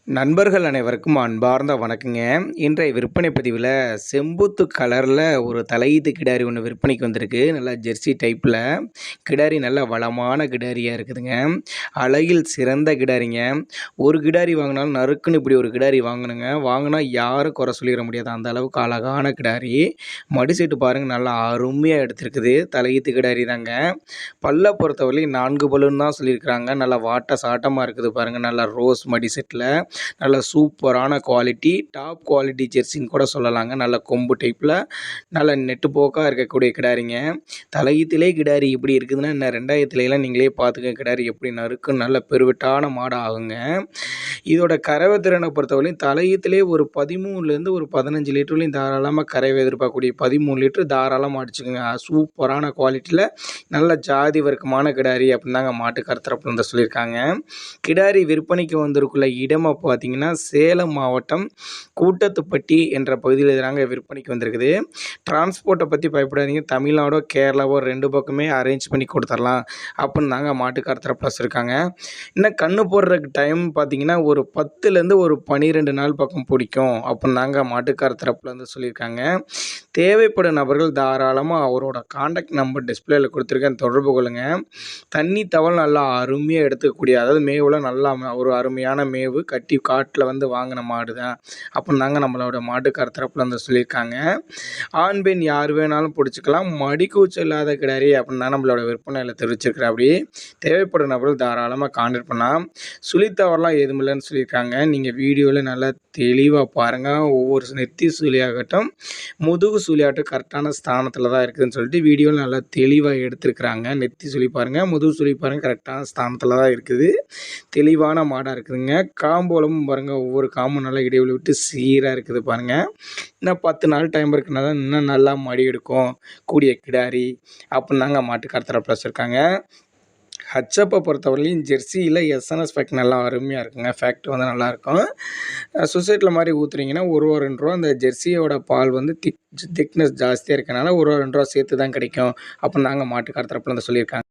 நண்பர்கள் அனைவருக்கும் அன்பார்ந்த வணக்கங்க. இன்றைய விற்பனை பதிவில் செம்புத்து கலரில் ஒரு தலையீத்து கிடாரி ஒன்று விற்பனைக்கு வந்திருக்கு. நல்லா ஜெர்சி டைப்பில் கிடாரி நல்ல வளமான கிடாரியாக இருக்குதுங்க. அழகில் சிறந்த கிடாரிங்க. ஒரு கிடாரி வாங்கினாலும் நறுக்குன்னு இப்படி ஒரு கிடாரி வாங்கணுங்க. வாங்கினா யாரும் குறை சொல்லிட முடியாது, அந்த அளவுக்கு அழகான கிடாரி. மடி செட்டு பாருங்கள், நல்லா அருமையாக எடுத்திருக்குது. தலையீத்து கிடாரி தாங்க. பல்லை பொறுத்தவரையிலும் 4 பல்லுன்னு தான் சொல்லியிருக்கிறாங்க. நல்லா வாட்ட சாட்டமாக இருக்குது பாருங்கள். நல்லா ரோஸ் மடி செட்டில் நல்ல சூப்பரான குவாலிட்டி, டாப் குவாலிட்டி ஜெர்சின்னு கூட சொல்லலாங்க. நல்ல கொம்பு டைப்பில் நல்ல நெட்டு போக்காக இருக்கக்கூடிய கிடாரிங்க. தலையீத்திலே கிடாரி இப்படி இருக்குதுன்னா இன்னும் 2000 நீங்களே பார்த்துக்க கிடாரி எப்படி நறுக்கு நல்ல பெருவிட்டான மாடு ஆகுங்க. இதோட கறவை திறனை பொறுத்தவரையும் தலையீத்திலே ஒரு 13லேருந்து ஒரு 15 லிட்டர்லையும் தாராளமாக கறவை எதிர்பார்க்கக்கூடிய 13 லிட்டர் தாராளமாக அடிச்சுக்கோங்க. சூப்பரான குவாலிட்டியில் நல்ல ஜாதி வர்க்கமான கிடாரி அப்படின்னு தாங்க மாட்டுக்கார் தரப்புல இருந்து சொல்லியிருக்காங்க. கிடாரி விற்பனைக்கு வந்திருக்குள்ள இடமா பார்த்தீங்கன்னா சேலம் மாவட்டம் கூட்டத்துப்பட்டி என்ற பகுதியில் தாங்க விற்பனைக்கு வந்திருக்குது. டிரான்ஸ்போர்ட்டை பற்றி பயப்படாதீங்க, தமிழ்நாடோ கேரளாவோ 2 பக்கமே அரேஞ்ச் பண்ணி கொடுத்துடலாம் அப்படின்னு தாங்க மாட்டுக்கார் தரப்புல சொல்லியிருக்காங்க. இன்னும் கண்ணு போடுறதுக்கு டைம் பார்த்தீங்கன்னா ஒரு 10லேருந்து ஒரு 12 நாள் பக்கம் பிடிக்கும் அப்படின்னு தாங்க மாட்டுக்கார் தரப்புலேருந்து சொல்லியிருக்காங்க. தேவைப்படும் நபர்கள் தாராளமாக அவரோட காண்டாக்ட் நம்பர் டிஸ்பிளேயில் கொடுத்துருக்கேன், தொடர்பு கொள்ளுங்கள். தண்ணி தவள் நல்லா அருமையாக எடுத்துக்கக்கூடிய, அதாவது மேவில் நல்லா ஒரு அருமையான மேவு கட்டி காட்டில் வந்து வாங்கின மாடு தான் அப்படின்னு தாங்க நம்மளோட மாட்டுக்கார் தரப்புல வந்து சொல்லியிருக்காங்க. ஆண் பெண் யார் வேணாலும் பிடிச்சிக்கலாம், மடி கூச்சல் இல்லாத கிடாரி அப்படின்னு தான் நம்மளோட விற்பனையில் தெரிவிச்சிருக்கிற. அப்படி தேவைப்படும் நபர்கள் தாராளமாக கான்டாக்ட் பண்ணலாம். சுழித்தவரெலாம் எதுவும் இல்லைன்னு சொல்லியிருக்காங்க. நீங்கள் வீடியோவில் நல்லா தெளிவாக பாருங்கள். ஒவ்வொரு நெத்தி சுழியாகட்டும் முதுகு சுழியாகட்டும் கரெக்டான ஸ்தானத்தில் தான் இருக்குதுன்னு சொல்லிட்டு வீடியோவில் நல்லா தெளிவாக எடுத்துருக்குறாங்க. நெத்தி சுழி பாருங்கள், முதுகு சுழி பாருங்கள், கரெக்டான ஸ்தானத்தில் தான் இருக்குது. தெளிவான மாடாக இருக்குதுங்க. காம்போலும் பாருங்கள், ஒவ்வொரு காம்பும் நல்லா இடைவெளி விட்டு சீராக இருக்குது பாருங்கள். இன்னும் 10 நாள் டைம் இருக்குனால இன்னும் நல்லா மடி எடுக்கும் கூடிய கிடாரி அப்படின்னு தாங்க மாட்டுக்கார் தரப்பில் வச்சுருக்காங்க. ஹச்சப்பை பொறுத்தவரையிலையும் ஜெர்சியில் எஸ்என்எஸ் ஃபேக்ட் நல்லா அருமையாக இருக்குங்க. ஃபேக்ட் வந்து நல்லாயிருக்கும். சொசைட்டியில் மாதிரி ஊற்றுறீங்கன்னா ரூ. 1 2 அந்த ஜெர்சியோட பால் வந்து திக்னஸ் ஜாஸ்தியாக இருக்கனால ரூ. 1 2 சேர்த்து தான் கிடைக்கும் அப்படின்னு தாங்க மாட்டுக்கார் தரப்புல வந்து சொல்லியிருக்காங்க.